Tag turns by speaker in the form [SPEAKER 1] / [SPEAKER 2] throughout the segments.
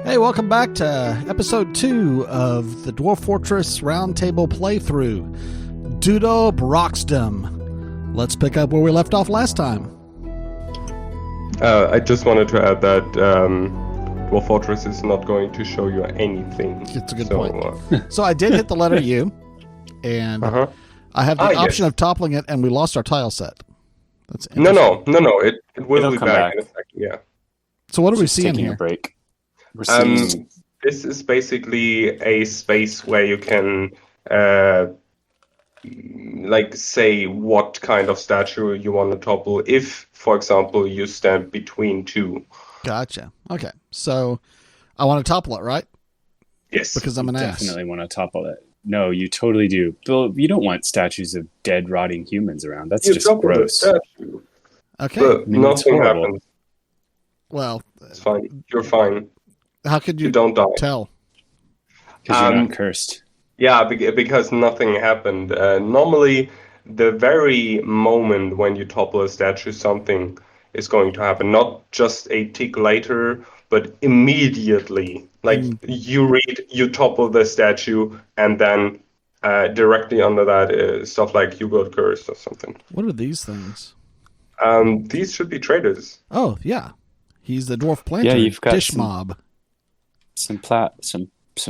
[SPEAKER 1] Hey, welcome back to episode 2 of the Dwarf Fortress Roundtable playthrough, Duto Birodxem. Let's pick up where we left off last time.
[SPEAKER 2] I just wanted to add that Dwarf Fortress is not going to show you anything.
[SPEAKER 1] It's a good point. So I did hit the letter U, and I have the option of toppling it, and we lost our tile set. That's
[SPEAKER 2] No. It will be back in a second. Yeah.
[SPEAKER 1] So what are we seeing
[SPEAKER 3] taking
[SPEAKER 1] here?
[SPEAKER 3] A break. We're seeing...
[SPEAKER 2] This is basically a space where you can, say what kind of statue you want to topple. If, for example, you stand between two.
[SPEAKER 1] Gotcha. Okay, so I want to topple it, right?
[SPEAKER 2] Yes.
[SPEAKER 1] Because I'm an ass.
[SPEAKER 3] Definitely want to topple it. No, you totally do. Bill, you don't want statues of dead, rotting humans around. That's just gross.
[SPEAKER 1] Okay.
[SPEAKER 2] But nothing happens.
[SPEAKER 1] Well,
[SPEAKER 2] it's fine. You're fine.
[SPEAKER 1] How could you
[SPEAKER 2] don't die.
[SPEAKER 1] tell?
[SPEAKER 3] Because you're not cursed.
[SPEAKER 2] Yeah, because nothing happened. Normally, the very moment when you topple a statue, something is going to happen. Not just a tick later, but immediately. Like, you topple the statue, and then directly under that stuff like you got cursed or something.
[SPEAKER 1] What are these things?
[SPEAKER 2] These should be traders.
[SPEAKER 1] Oh, yeah. He's the dwarf planter.
[SPEAKER 3] Yeah, you've got
[SPEAKER 1] Dish mob.
[SPEAKER 3] Some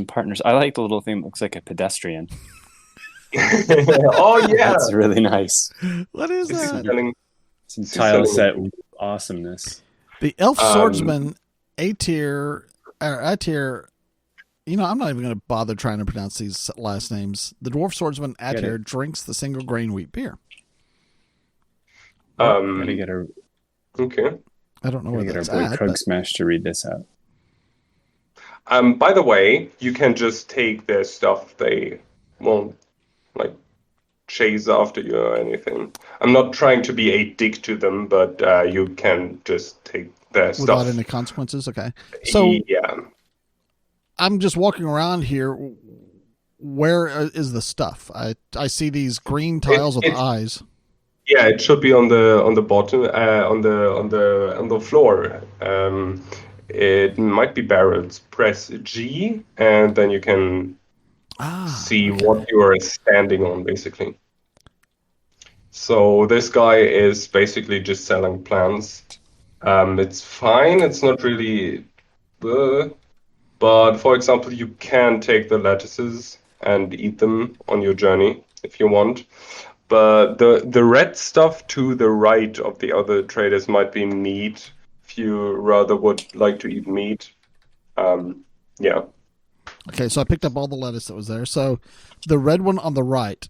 [SPEAKER 3] partners. I like the little thing that looks like a pedestrian.
[SPEAKER 2] Oh, yeah.
[SPEAKER 3] That's really nice.
[SPEAKER 1] What is that?
[SPEAKER 3] Some tile set awesomeness.
[SPEAKER 1] The elf swordsman, A-tier, you know, I'm not even going to bother trying to pronounce these last names. The dwarf swordsman, A-tier, drinks the single grain wheat beer.
[SPEAKER 3] Gotta get a...
[SPEAKER 2] Okay.
[SPEAKER 1] I don't know where that's
[SPEAKER 3] our boy
[SPEAKER 1] at.
[SPEAKER 3] Krug Smash to read this out.
[SPEAKER 2] By the way, you can just take their stuff. They won't, chase after you or anything. I'm not trying to be a dick to them, but you can just take their stuff.
[SPEAKER 1] Without any consequences? Okay. So,
[SPEAKER 2] yeah.
[SPEAKER 1] I'm just walking around here. Where is the stuff? I see these green tiles with eyes.
[SPEAKER 2] Yeah, it should be on the bottom, on the floor. It might be barrels. Press G, and then you can see what you are standing on, basically. So this guy is basically just selling plants. It's fine. It's not really... but, for example, you can take the lettuces and eat them on your journey, if you want. But the red stuff to the right of the other traders might be meat. If you rather would like to eat meat, yeah.
[SPEAKER 1] Okay, so I picked up all the lettuce that was there. So the red one on the right.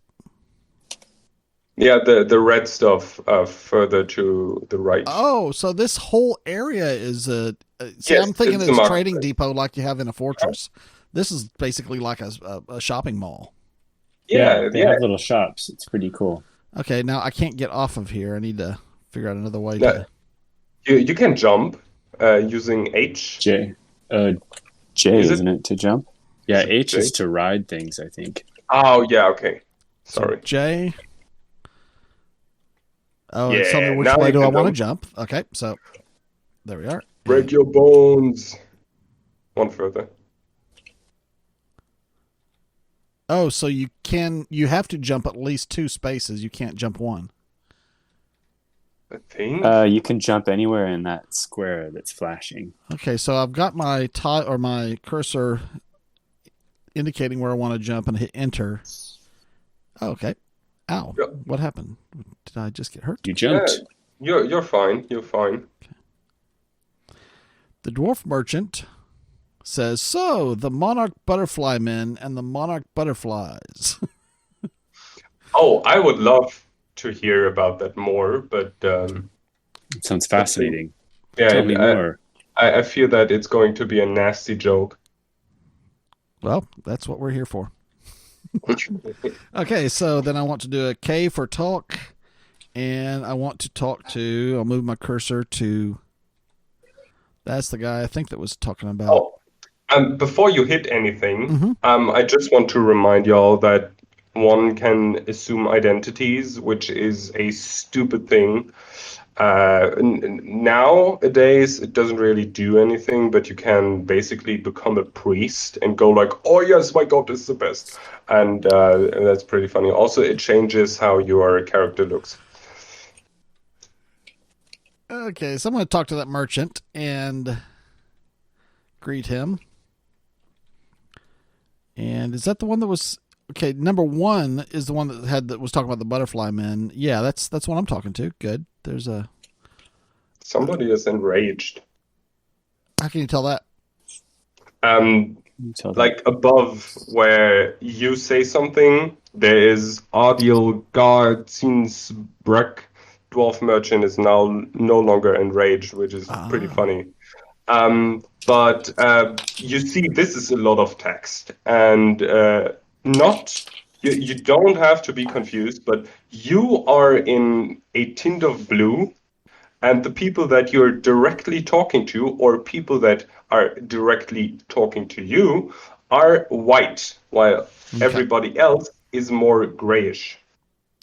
[SPEAKER 2] Yeah, the red stuff further to the right.
[SPEAKER 1] Oh, so this whole area is I'm thinking it's a trading depot like you have in a fortress. This is basically like a shopping mall.
[SPEAKER 3] Yeah, they have little shops. It's pretty cool.
[SPEAKER 1] Okay, now I can't get off of here. I need to figure out another way to...
[SPEAKER 2] You can jump using H.
[SPEAKER 3] J, isn't it, to jump? Yeah, H is to ride things, I think.
[SPEAKER 2] Oh, yeah, okay. Sorry.
[SPEAKER 1] So J. Oh, yeah, tell me which way do I want to jump. Okay, so there we are.
[SPEAKER 2] Break your bones. One further.
[SPEAKER 1] Oh, so you have to jump at least 2 spaces. You can't jump one.
[SPEAKER 2] I think.
[SPEAKER 3] You can jump anywhere in that square that's flashing.
[SPEAKER 1] Okay, so I've got my my cursor indicating where I want to jump and hit enter. Oh, okay. Ow. Yep. What happened? Did I just get hurt?
[SPEAKER 3] You jumped.
[SPEAKER 2] Yeah, you're fine. You're fine.
[SPEAKER 1] Okay. The dwarf merchant says, so, the monarch butterfly men and the monarch butterflies.
[SPEAKER 2] Oh, I would love to hear about that more, but...
[SPEAKER 3] it sounds fascinating.
[SPEAKER 2] Yeah,
[SPEAKER 3] Tell me more.
[SPEAKER 2] I fear that it's going to be a nasty joke.
[SPEAKER 1] Well, that's what we're here for. Okay, so then I want to do a K for talk, and I want to talk to... I'll move my cursor to... That's the guy I think that was talking about...
[SPEAKER 2] Oh. Before you hit anything, I just want to remind y'all that one can assume identities, which is a stupid thing. Nowadays, it doesn't really do anything, but you can basically become a priest and go like, "Oh yes, my god, this is the best," and that's pretty funny. Also, it changes how your character looks.
[SPEAKER 1] Okay, so I'm going to talk to that merchant and greet him. And is that the one that was okay? Number 1 is the one that was talking about the butterfly men. Yeah, that's what I'm talking to. Good. There's a
[SPEAKER 2] somebody is enraged.
[SPEAKER 1] How can you tell that?
[SPEAKER 2] Like above where you say something, there is Ardiel Garzinsbruck. Dwarf merchant is now no longer enraged, which is pretty funny. But you see, this is a lot of text, and you don't have to be confused, but you are in a tint of blue, and the people that you're directly talking to, or people that are directly talking to you, are white, while everybody else is more grayish.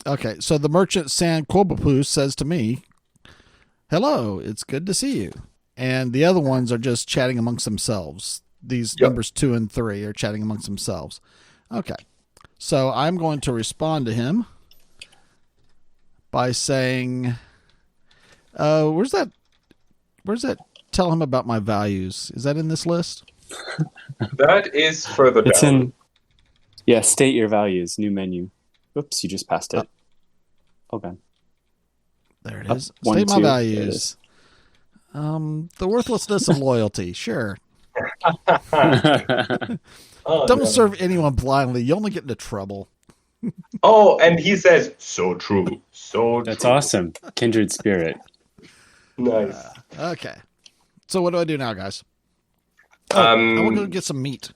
[SPEAKER 1] Okay, so the merchant San Corbapus says to me, "Hello, it's good to see you." And the other ones are just chatting amongst themselves. These numbers 2 and 3 are chatting amongst themselves. Okay, so I'm going to respond to him by saying, where's that tell him about my values? Is that in this list?
[SPEAKER 2] That is further down.
[SPEAKER 3] It's in, state your values, new menu. Oops, you just passed it. Okay.
[SPEAKER 1] There it is. State my values. The worthlessness of loyalty. Sure. Don't serve anyone blindly. You only get into trouble.
[SPEAKER 2] Oh, and he says, "So true. So
[SPEAKER 3] That's
[SPEAKER 2] true."
[SPEAKER 3] awesome. Kindred spirit.
[SPEAKER 2] Nice.
[SPEAKER 1] Okay. So what do I do now, guys? I want to go get some meat.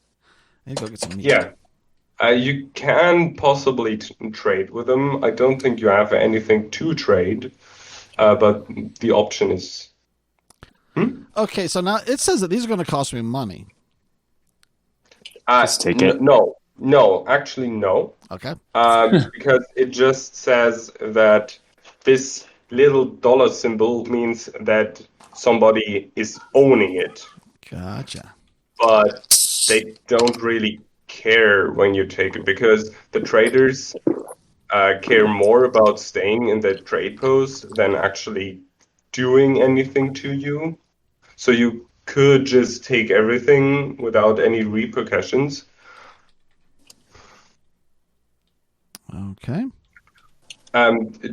[SPEAKER 1] I need to go get some meat.
[SPEAKER 2] Yeah. You can possibly trade with them. I don't think you have anything to trade, but the option is...
[SPEAKER 1] Okay, so now it says that these are going to cost me money.
[SPEAKER 3] Just take it.
[SPEAKER 2] No, actually no.
[SPEAKER 1] Okay.
[SPEAKER 2] Because it just says that this little dollar symbol means that somebody is owning it.
[SPEAKER 1] Gotcha.
[SPEAKER 2] But they don't really care when you take it, because the traders care more about staying in the trade post than actually doing anything to you. So you could just take everything without any repercussions.
[SPEAKER 1] Okay.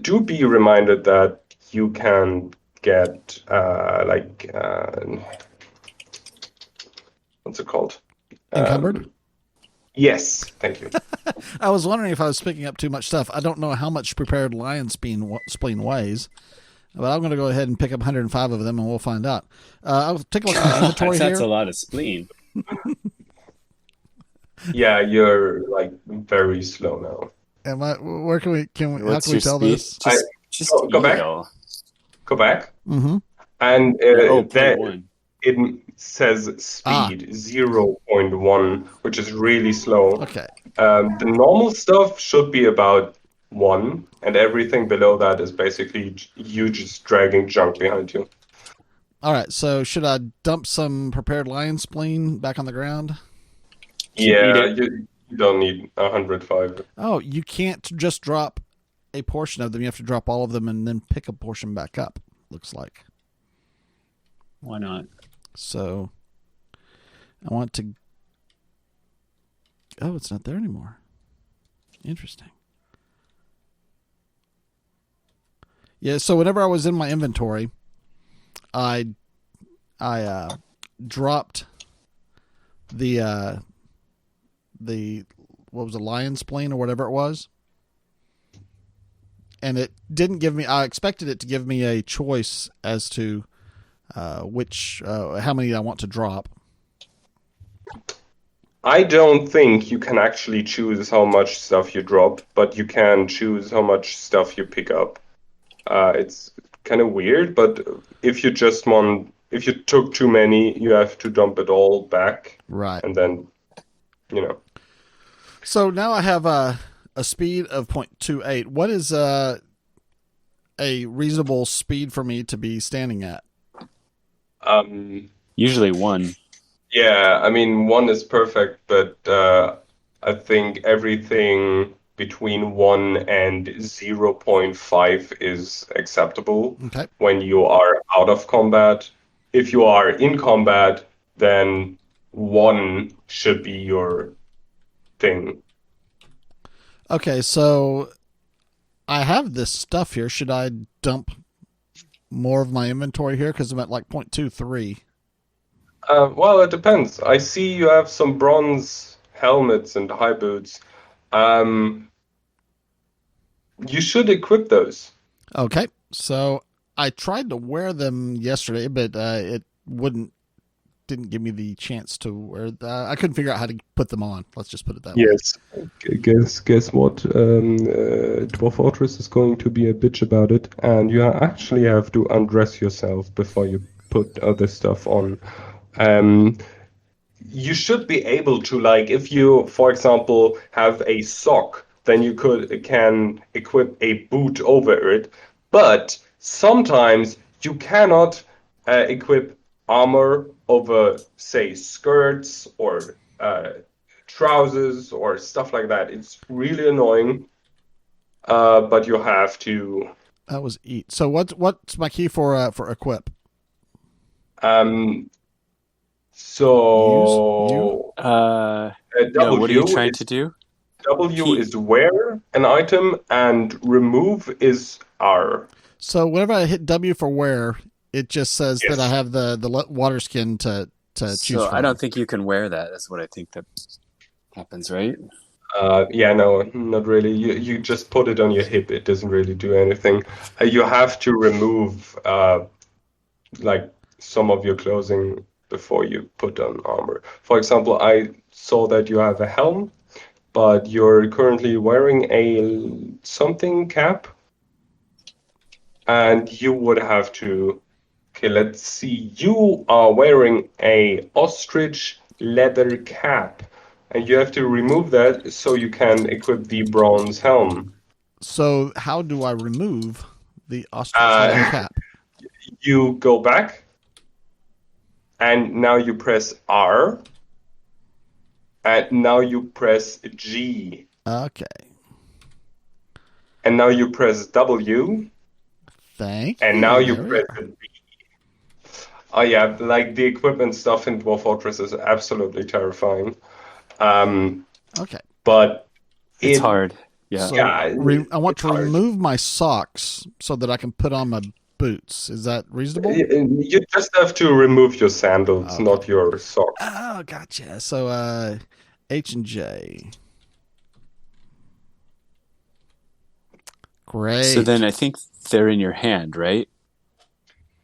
[SPEAKER 2] Do be reminded that you can get what's it called?
[SPEAKER 1] Encumbered?
[SPEAKER 2] Yes, thank you.
[SPEAKER 1] I was wondering if I was picking up too much stuff. I don't know how much prepared lion spleen weighs, but I'm going to go ahead and pick up 105 of them, and we'll find out. I'll take a look at my inventory here.
[SPEAKER 3] That's a lot of spleen.
[SPEAKER 2] Yeah, you're like very slow now.
[SPEAKER 1] Am I? Where can we? How can we tell
[SPEAKER 3] speed?
[SPEAKER 1] this?
[SPEAKER 3] Just
[SPEAKER 2] go back. Go back.
[SPEAKER 1] Mm-hmm.
[SPEAKER 2] And
[SPEAKER 3] that
[SPEAKER 2] it says speed 0.1, which is really slow.
[SPEAKER 1] Okay.
[SPEAKER 2] The normal stuff should be about 1, and everything below that is basically you just dragging junk behind you.
[SPEAKER 1] All right. So should I dump some prepared lion spleen back on the ground?
[SPEAKER 2] Yeah, you don't need 105.
[SPEAKER 1] Oh, you can't just drop a portion of them. You have to drop all of them and then pick a portion back up, looks like.
[SPEAKER 3] Why not?
[SPEAKER 1] So I want to... Oh, it's not there anymore. Interesting. Yeah, so whenever I was in my inventory, I dropped the what was a lion spleen or whatever it was, and it didn't give me. I expected it to give me a choice as to how many I want to drop.
[SPEAKER 2] I don't think you can actually choose how much stuff you drop, but you can choose how much stuff you pick up. It's kind of weird, but if you took too many, you have to dump it all back.
[SPEAKER 1] Right.
[SPEAKER 2] And then,
[SPEAKER 1] So now I have a speed of 0.28. What is a reasonable speed for me to be standing at?
[SPEAKER 3] Usually 1.
[SPEAKER 2] Yeah, I mean 1 is perfect, but I think everything between 1 and 0.5 is acceptable
[SPEAKER 1] Okay.
[SPEAKER 2] when you are out of combat. If you are in combat, then 1 should be your thing.
[SPEAKER 1] Okay, so I have this stuff here. Should I dump more of my inventory here? Because I'm at like 0.23.
[SPEAKER 2] Well, it depends. I see you have some bronze helmets and high boots. You should equip those.
[SPEAKER 1] Okay, so I tried to wear them yesterday, but it didn't give me the chance to wear. I couldn't figure out how to put them on. Let's just put it that way.
[SPEAKER 2] Yes. Guess what? Dwarf Fortress is going to be a bitch about it, and you actually have to undress yourself before you put other stuff on. You should be able to, like, if you, for example, have a sock, then you can equip a boot over it. But sometimes you cannot equip armor over, say, skirts or trousers or stuff like that. It's really annoying, but you have to.
[SPEAKER 1] That was eat. So what's my key for equip?
[SPEAKER 2] So
[SPEAKER 3] no, what are you trying to do?
[SPEAKER 2] W is wear an item, and remove is R.
[SPEAKER 1] So whenever I hit W for wear, it just says
[SPEAKER 2] Yes.
[SPEAKER 1] that I have the water skin to choose
[SPEAKER 3] So
[SPEAKER 1] from.
[SPEAKER 3] I don't think you can wear that. That's what I think that happens, right?
[SPEAKER 2] Yeah, no, not really. You just put it on your hip. It doesn't really do anything. You have to remove like some of your clothing before you put on armor. For example, I saw that you have a helm, but you're currently wearing a something cap, and you would have to. Okay, let's see. You are wearing a ostrich leather cap, and you have to remove that so you can equip the bronze helm.
[SPEAKER 1] So how do I remove the ostrich leather cap?
[SPEAKER 2] You go back, and now you press R, and now you press G,
[SPEAKER 1] Okay.
[SPEAKER 2] and now you press W,
[SPEAKER 1] Thank you.
[SPEAKER 2] and now you
[SPEAKER 1] There we
[SPEAKER 2] press
[SPEAKER 1] are.
[SPEAKER 2] B. Oh yeah, like the equipment stuff in Dwarf Fortress is absolutely terrifying.
[SPEAKER 1] Okay.
[SPEAKER 2] But
[SPEAKER 3] It's hard. Yeah.
[SPEAKER 1] So
[SPEAKER 2] Yeah,
[SPEAKER 1] I want
[SPEAKER 2] it's
[SPEAKER 1] to
[SPEAKER 2] hard.
[SPEAKER 1] remove my socks so that I can put on my boots. Is that reasonable?
[SPEAKER 2] You just have to remove your sandals,
[SPEAKER 1] Okay.
[SPEAKER 2] not your socks.
[SPEAKER 1] Oh, gotcha. So H and J. Great.
[SPEAKER 3] So then I think they're in your hand, right?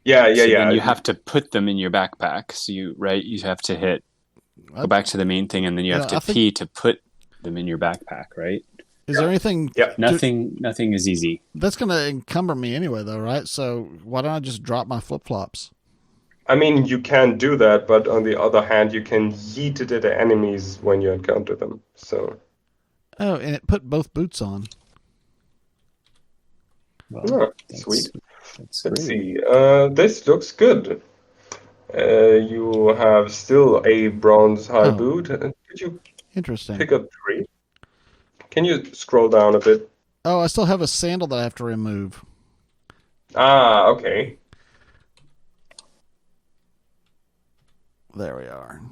[SPEAKER 2] Yeah.
[SPEAKER 3] Then you have to put them in your backpack. So you have to go back to the main thing, and then you have to P to put them in your backpack, right?
[SPEAKER 1] Is there anything?
[SPEAKER 2] Yeah.
[SPEAKER 3] Nothing is easy.
[SPEAKER 1] That's going to encumber me anyway, though, right? So why don't I just drop my flip flops?
[SPEAKER 2] I mean, you can do that, but on the other hand, you can yeet it at the enemies when you encounter them. So.
[SPEAKER 1] Oh, and it put both boots on.
[SPEAKER 3] Well,
[SPEAKER 2] Sweet.
[SPEAKER 3] That's
[SPEAKER 2] Let's
[SPEAKER 3] great.
[SPEAKER 2] see. This looks good. You have still a bronze high boot. Did you
[SPEAKER 1] Interesting.
[SPEAKER 2] pick up 3? Can you scroll down a bit?
[SPEAKER 1] Oh, I still have a sandal that I have to remove.
[SPEAKER 2] Ah, okay.
[SPEAKER 1] There we are.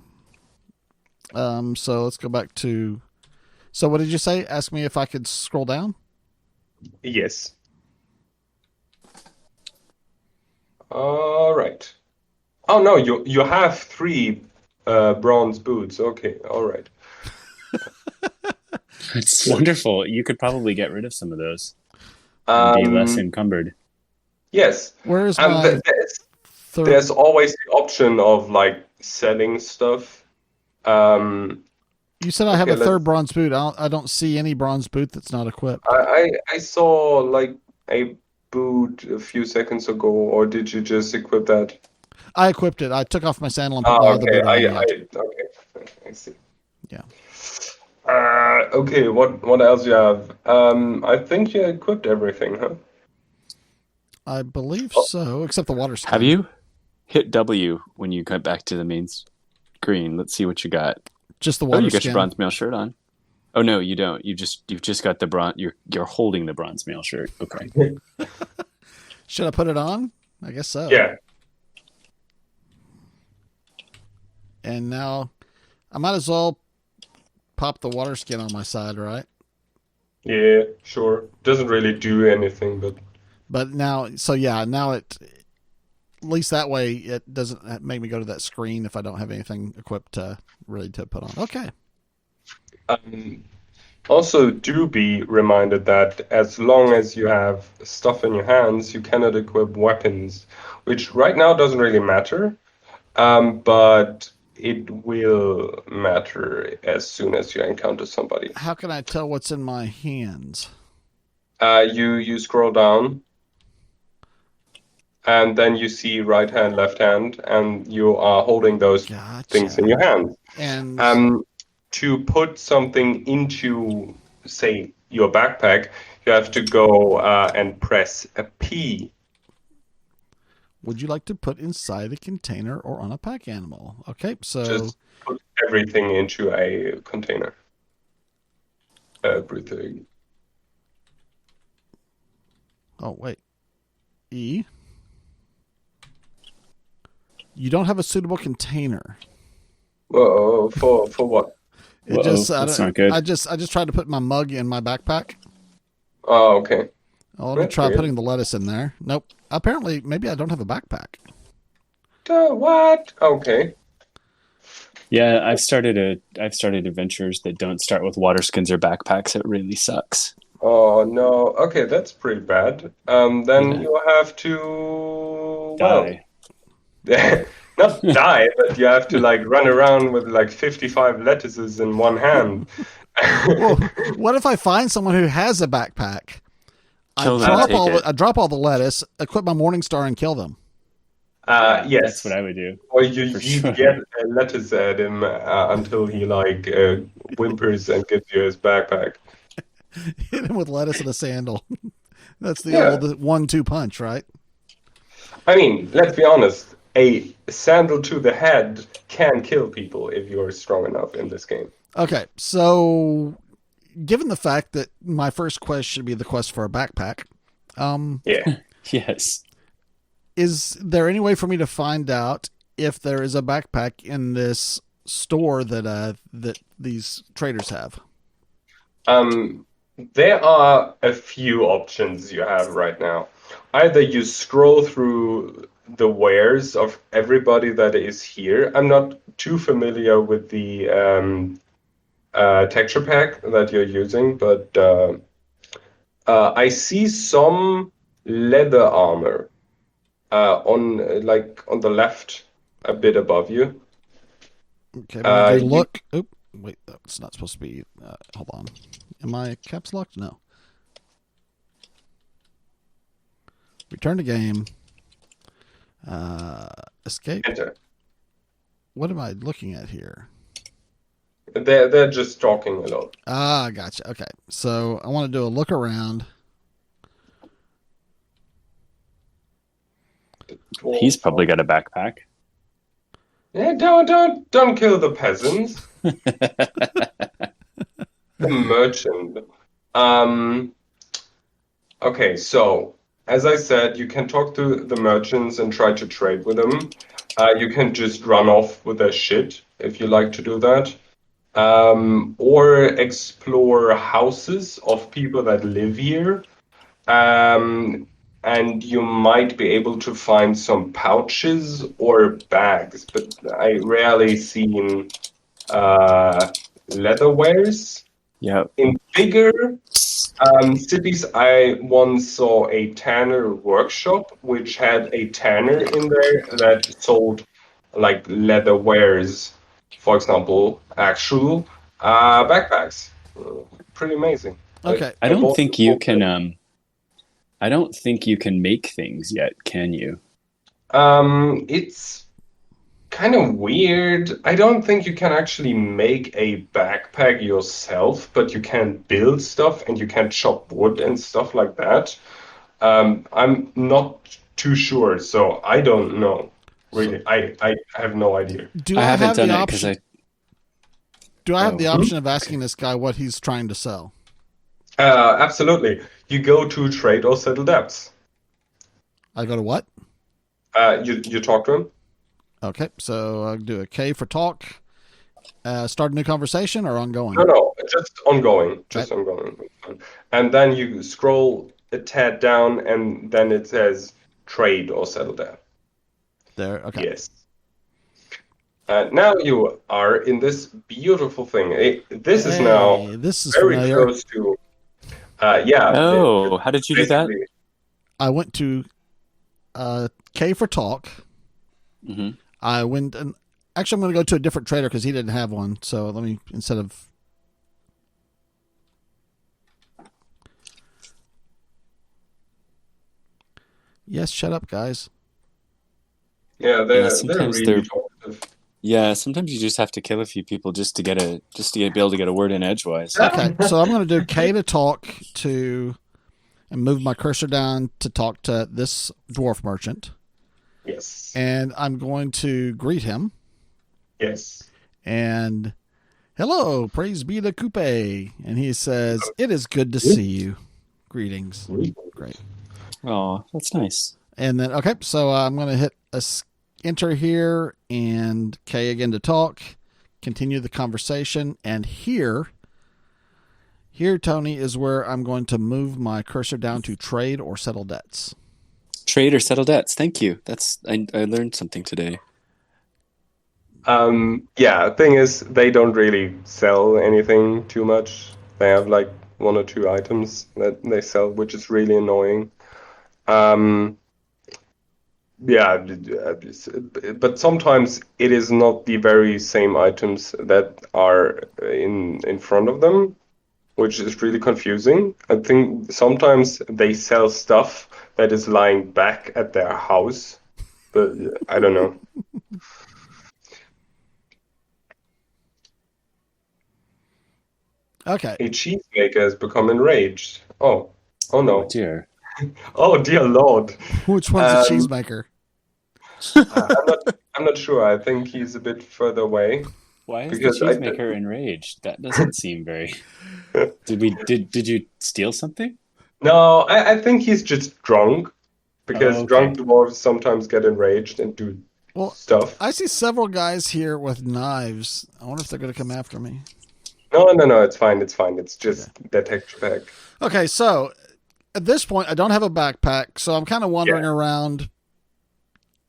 [SPEAKER 1] So let's go back to. So what did you say? Ask me if I could scroll down.
[SPEAKER 2] Yes. All right. Oh no, you have 3 bronze boots. Okay, all right.
[SPEAKER 3] It's wonderful. You could probably get rid of some of those and be less encumbered.
[SPEAKER 2] Yes.
[SPEAKER 1] Where is
[SPEAKER 2] And
[SPEAKER 1] my third?
[SPEAKER 2] there's always the option of like selling stuff.
[SPEAKER 1] You said I have
[SPEAKER 2] okay,
[SPEAKER 1] a third bronze boot. I don't see any bronze boot that's not equipped.
[SPEAKER 2] I saw like a boot a few seconds ago, or did you just equip that?
[SPEAKER 1] I equipped it. I took off my sandal and put
[SPEAKER 2] Oh,
[SPEAKER 1] my other
[SPEAKER 2] okay.
[SPEAKER 1] boot on.
[SPEAKER 2] Okay, I see.
[SPEAKER 1] Yeah.
[SPEAKER 2] Okay, what else you have? I think you equipped everything, huh?
[SPEAKER 1] I believe so, except the water skin.
[SPEAKER 3] Have you hit W when you got back to the main screen? Let's see what you got.
[SPEAKER 1] Just the water
[SPEAKER 3] skin. Oh, you got
[SPEAKER 1] skin.
[SPEAKER 3] your bronze mail shirt on. Oh no, you don't. You've just got the bronze. You're holding the bronze mail shirt. Okay.
[SPEAKER 1] Should I put it on? I guess so.
[SPEAKER 2] Yeah.
[SPEAKER 1] And now I might as well pop the water skin on my side, right?
[SPEAKER 2] Yeah, sure. Doesn't really do anything,
[SPEAKER 1] but now it, at least that way it doesn't make me go to that screen if I don't have anything equipped ready to put on. Okay.
[SPEAKER 2] Also, do be reminded that as long as you have stuff in your hands, you cannot equip weapons, which right now doesn't really matter, but it will matter as soon as you encounter somebody.
[SPEAKER 1] How can I tell what's in my hands?
[SPEAKER 2] You scroll down, and then you see right hand, left hand, and you are holding those things in your hand.
[SPEAKER 1] And
[SPEAKER 2] to put something into, say, your backpack, you have to go and press a P.
[SPEAKER 1] Would you like to put inside a container or on a pack animal? Okay, so
[SPEAKER 2] just put everything into a container. Everything.
[SPEAKER 1] Oh, wait. E. You don't have a suitable container.
[SPEAKER 2] Whoa, for what?
[SPEAKER 3] That's not good.
[SPEAKER 1] I just tried to put my mug in my backpack.
[SPEAKER 2] Oh, okay.
[SPEAKER 1] Oh, let me try putting the lettuce in there. Nope. Apparently, maybe I don't have a backpack.
[SPEAKER 2] What? Okay.
[SPEAKER 3] Yeah, I've started adventures that don't start with water skins or backpacks. It really sucks.
[SPEAKER 2] Oh no. Okay, that's pretty bad. Then you have to
[SPEAKER 3] die.
[SPEAKER 2] Not die, but you have to like run around with like 55 lettuces in one hand.
[SPEAKER 1] Well, what if I find someone who has a backpack? I drop all the lettuce, equip my Morningstar, and kill them.
[SPEAKER 2] Yes,
[SPEAKER 3] that's what I would do.
[SPEAKER 2] Or you get a lettuce at him until he like whimpers and gives you his backpack.
[SPEAKER 1] Hit him with lettuce and a sandal. That's the old 1-2 punch, right?
[SPEAKER 2] I mean, let's be honest. A sandal to the head can kill people if you're strong enough in this game.
[SPEAKER 1] Okay, so given the fact that my first quest should be the quest for a backpack,
[SPEAKER 3] yes,
[SPEAKER 1] is there any way for me to find out if there is a backpack in this store that these traders have?
[SPEAKER 2] There are a few options you have right now. Either you scroll through the wares of everybody that is here. I'm not too familiar with the texture pack that you're using, but I see some leather armor on the left, a bit above you.
[SPEAKER 1] Okay, look. Wait, that's not supposed to be. Hold on. Am I caps locked? No. Return to game. Escape.
[SPEAKER 2] Enter.
[SPEAKER 1] What am I looking at here?
[SPEAKER 2] They're just talking a lot.
[SPEAKER 1] Ah, gotcha. Okay, so I want to do a look around.
[SPEAKER 3] He's probably got a backpack.
[SPEAKER 2] Yeah, don't kill the peasants. The merchant. Okay, so as I said, you can talk to the merchants and try to trade with them. You can just run off with their shit if you like to do that. Or explore houses of people that live here. And you might be able to find some pouches or bags, but I rarely seen leatherwares.
[SPEAKER 3] Yeah.
[SPEAKER 2] In bigger cities, I once saw a tanner workshop, which had a tanner in there that sold like leather wares, for example, actual backpacks. Pretty amazing.
[SPEAKER 1] Okay.
[SPEAKER 3] I don't think you can. I don't think you can make things yet, can you?
[SPEAKER 2] It's kind of weird. I don't think you can actually make a backpack yourself, but you can build stuff and you can chop wood and stuff like that. I'm not too sure, so I don't know. Really, I have no idea.
[SPEAKER 1] Do
[SPEAKER 3] I
[SPEAKER 1] I
[SPEAKER 3] haven't
[SPEAKER 1] have
[SPEAKER 3] done
[SPEAKER 1] the
[SPEAKER 3] it because
[SPEAKER 1] option? Do I have the option of asking this guy what he's trying to sell?
[SPEAKER 2] Absolutely. You go to trade or settle debts.
[SPEAKER 1] I go to what?
[SPEAKER 2] You talk to him.
[SPEAKER 1] Okay, so I'll do a K for talk. Start a new conversation or ongoing?
[SPEAKER 2] No, just ongoing. Just
[SPEAKER 1] Right.
[SPEAKER 2] ongoing. And then you scroll a tad down, and then it says trade or settle debt.
[SPEAKER 1] There. Okay.
[SPEAKER 2] Yes. Now you are in this beautiful thing. This is now
[SPEAKER 1] This is
[SPEAKER 2] very
[SPEAKER 1] familiar.
[SPEAKER 2] close to, yeah.
[SPEAKER 3] Oh, how did you do that?
[SPEAKER 2] Basically,
[SPEAKER 1] I went to K for talk.
[SPEAKER 3] Mm-hmm.
[SPEAKER 1] I went and actually I'm going to go to a different trader because he didn't have one. So let me instead of. Yes, shut up, guys.
[SPEAKER 2] yeah, they're
[SPEAKER 3] Sometimes
[SPEAKER 2] really
[SPEAKER 3] they're
[SPEAKER 2] talkative.
[SPEAKER 3] sometimes you just have to kill a few people just to be able to get a word in edgewise.
[SPEAKER 1] Okay, so I'm going to do K to talk to, and move my cursor down to talk to this dwarf merchant,
[SPEAKER 2] Yes.
[SPEAKER 1] and I'm going to greet him.
[SPEAKER 2] Yes.
[SPEAKER 1] And hello, praise be the coupe. And he says, "It is good to see you. Greetings." Great.
[SPEAKER 3] Oh, that's nice.
[SPEAKER 1] And then okay, so I'm going to hit enter here and K again to talk. Continue the conversation, and here, Tony, is where I'm going to move my cursor down to trade or settle debts.
[SPEAKER 3] Trade or settle debts. Thank you. I learned something today.
[SPEAKER 2] Yeah, thing is, they don't really sell anything too much. They have like one or two items that they sell, which is really annoying. Yeah, but sometimes it is not the very same items that are in front of them, which is really confusing. I think sometimes they sell stuff that is lying back at their house, but I don't know.
[SPEAKER 1] Okay.
[SPEAKER 2] A cheesemaker has become enraged. Oh no.
[SPEAKER 3] Oh dear.
[SPEAKER 2] Oh dear Lord.
[SPEAKER 1] Which one's a cheesemaker?
[SPEAKER 2] I'm not sure. I think he's a bit further away.
[SPEAKER 3] Why is
[SPEAKER 2] Because
[SPEAKER 3] the cheesemaker enraged? That doesn't seem very. Did you steal something?
[SPEAKER 2] No, I think he's just drunk. Because
[SPEAKER 3] Oh, okay.
[SPEAKER 2] drunk dwarves sometimes get enraged and do stuff.
[SPEAKER 1] I see several guys here with knives. I wonder if they're going to come after me.
[SPEAKER 2] No, it's fine. It's just the texture pack.
[SPEAKER 1] Okay, so at this point, I don't have a backpack, so I'm kind of wandering around.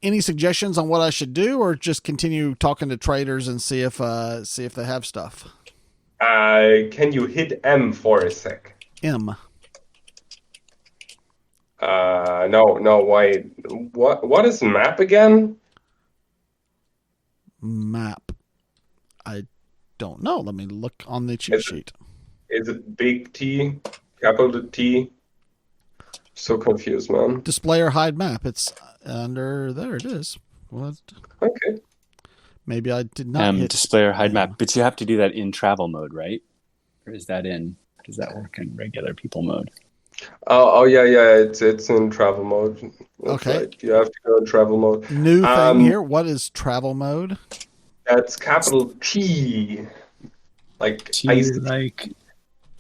[SPEAKER 1] Any suggestions on what I should do, or just continue talking to traders and see if they have stuff?
[SPEAKER 2] Can you hit M for a sec?
[SPEAKER 1] M.
[SPEAKER 2] No, wait. What is map again?
[SPEAKER 1] Map. I don't know. Let me look on the cheat sheet.
[SPEAKER 2] Is it big T, capital T? So confused, man.
[SPEAKER 1] Display or hide map. It's under there. It is. What?
[SPEAKER 2] Okay.
[SPEAKER 1] Maybe I did not hit
[SPEAKER 3] display or hide map, but you have to do that in travel mode, right? Or does that work in regular people mode?
[SPEAKER 2] Oh yeah. It's in travel mode. That's
[SPEAKER 1] Okay.
[SPEAKER 2] right. You have to go in travel mode.
[SPEAKER 1] New thing here. What is travel mode?
[SPEAKER 2] That's capital T, like
[SPEAKER 3] T like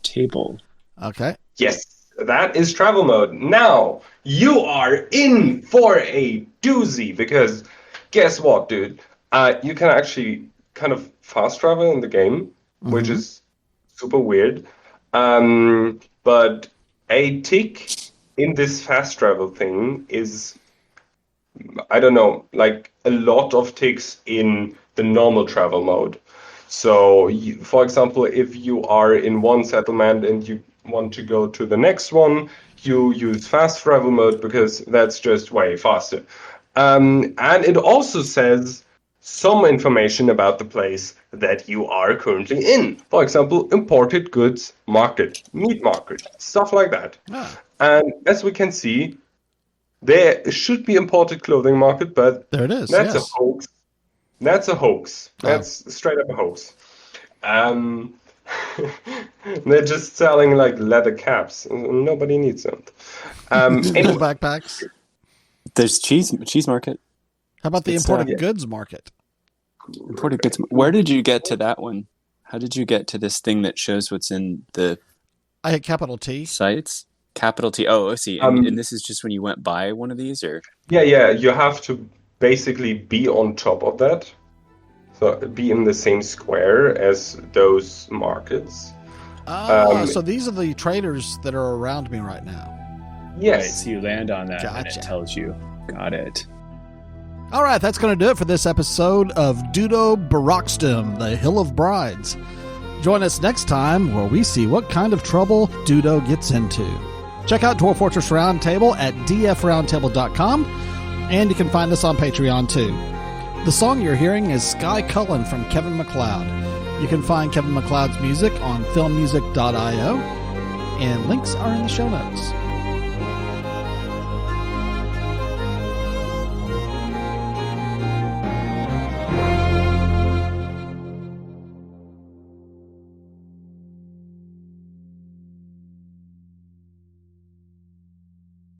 [SPEAKER 3] table.
[SPEAKER 1] Okay.
[SPEAKER 2] Yes, that is travel mode. Now you are in for a doozy because guess what, dude? You can actually kind of fast travel in the game, which is super weird. But a tick in this fast travel thing is, I don't know, like a lot of ticks in the normal travel mode. So, for example, if you are in one settlement and you want to go to the next one, you use fast travel mode because that's just way faster. And it also says some information about the place that you are currently in. For example, imported goods market, meat market, stuff like that. And as we can see, there should be imported clothing market, but
[SPEAKER 1] there it is.
[SPEAKER 2] That's a hoax. That's a hoax. That's straight up a hoax. They're just selling like leather caps. Nobody needs them.
[SPEAKER 1] Little backpacks.
[SPEAKER 3] There's cheese market.
[SPEAKER 1] How about the imported goods market?
[SPEAKER 3] Imported goods. Where did you get to that one? How did you get to this thing that shows what's in the?
[SPEAKER 1] I had capital T
[SPEAKER 3] sites. Capital T. Oh, I see. And this is just when you went by one of these, or?
[SPEAKER 2] Yeah. You have to basically be on top of that. So be in the same square as those markets.
[SPEAKER 1] So these are the traders that are around me right now.
[SPEAKER 2] Yes.
[SPEAKER 3] Right, so you land on that and it tells you. Got it.
[SPEAKER 1] All right, that's going to do it for this episode of Duto Birodxem, the Hill of Brides. Join us next time where we see what kind of trouble Duto gets into. Check out Dwarf Fortress Roundtable at dfroundtable.com, and you can find us on Patreon too. The song you're hearing is Skye Cuillin from Kevin MacLeod. You can find Kevin MacLeod's music on filmmusic.io, and links are in the show notes.